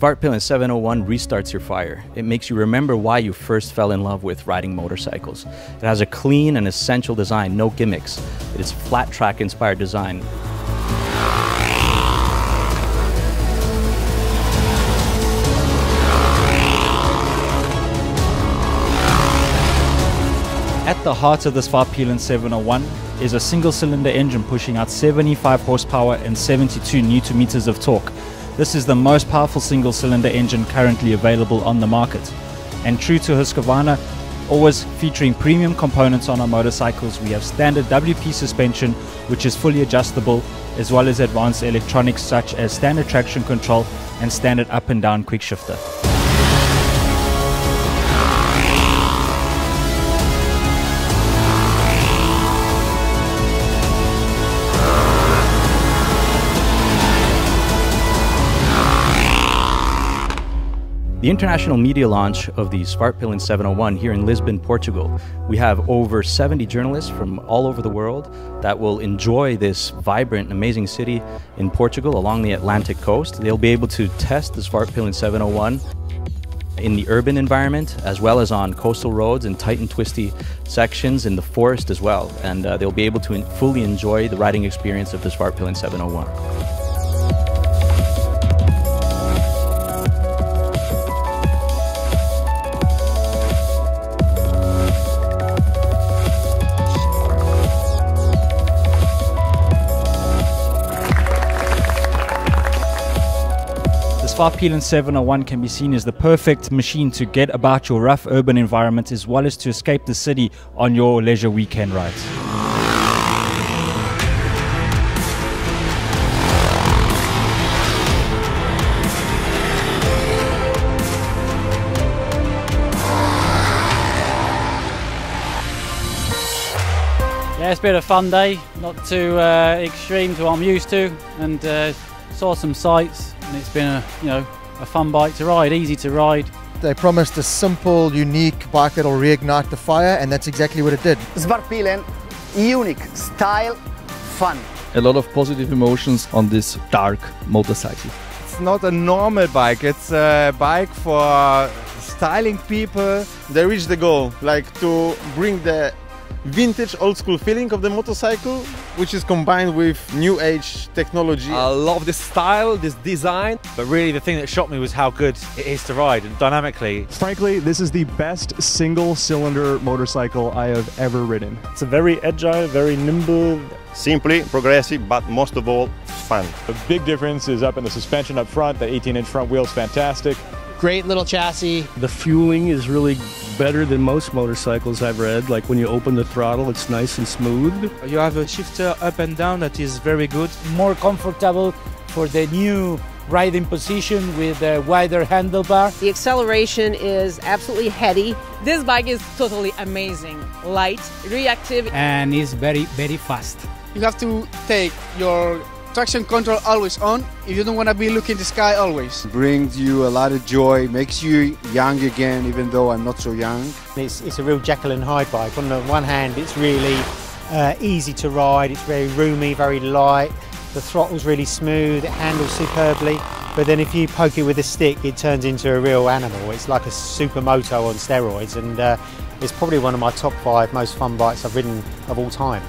Svartpilen 701 restarts your fire. It makes you remember why you first fell in love with riding motorcycles. It has a clean and essential design, no gimmicks. It is flat track inspired design. At the heart of the Svartpilen 701 is a single-cylinder engine pushing out 75 horsepower and 72 Nm of torque. This is the most powerful single-cylinder engine currently available on the market. And true to Husqvarna, always featuring premium components on our motorcycles, we have standard WP suspension, which is fully adjustable, as well as advanced electronics such as standard traction control and standard up and down quick shifter. The international media launch of the Svartpilen 701 here in Lisbon, Portugal. We have over 70 journalists from all over the world that will enjoy this vibrant, amazing city in Portugal along the Atlantic coast. They'll be able to test the Svartpilen 701 in the urban environment, as well as on coastal roads and tight and twisty sections in the forest as well. And they'll be able to fully enjoy the riding experience of the Svartpilen 701. The Svartpilen 701 can be seen as the perfect machine to get about your rough urban environment, as well as to escape the city on your leisure weekend rides. Yeah, it's been a fun day, not too extreme to what I'm used to, and saw some sights, and it's been a fun bike to ride, easy to ride. They promised a simple, unique bike that'll reignite the fire, and that's exactly what it did. Svartpilen, unique, style, fun. A lot of positive emotions on this dark motorcycle. It's not a normal bike, it's a bike for styling people. They reached the goal, like to bring the vintage old school feeling of the motorcycle, which is combined with new age technology. I love this style, this design, but really the thing that shocked me was how good it is to ride and dynamically. Frankly, this is the best single cylinder motorcycle I have ever ridden. It's a very agile, very nimble. Simply progressive, but most of all fun. The big difference is up in the suspension up front. The 18-inch front wheel is fantastic. Great little chassis. The fueling is really better than most motorcycles I've read. Like when you open the throttle, it's nice and smooth. You have a shifter up and down that is very good. More comfortable for the new riding position with a wider handlebar. The acceleration is absolutely heady. This bike is totally amazing. Light, reactive, and is very, very fast. You have to take your traction control always on if you don't want to be looking the sky always. Brings you a lot of joy, makes you young again, even though I'm not so young. It's a real Jekyll and Hyde bike. On the one hand, it's really easy to ride, it's very roomy, very light, the throttle's really smooth, it handles superbly, but then if you poke it with a stick, it turns into a real animal. It's like a supermoto on steroids, and it's probably one of my top 5 most fun bikes I've ridden of all time.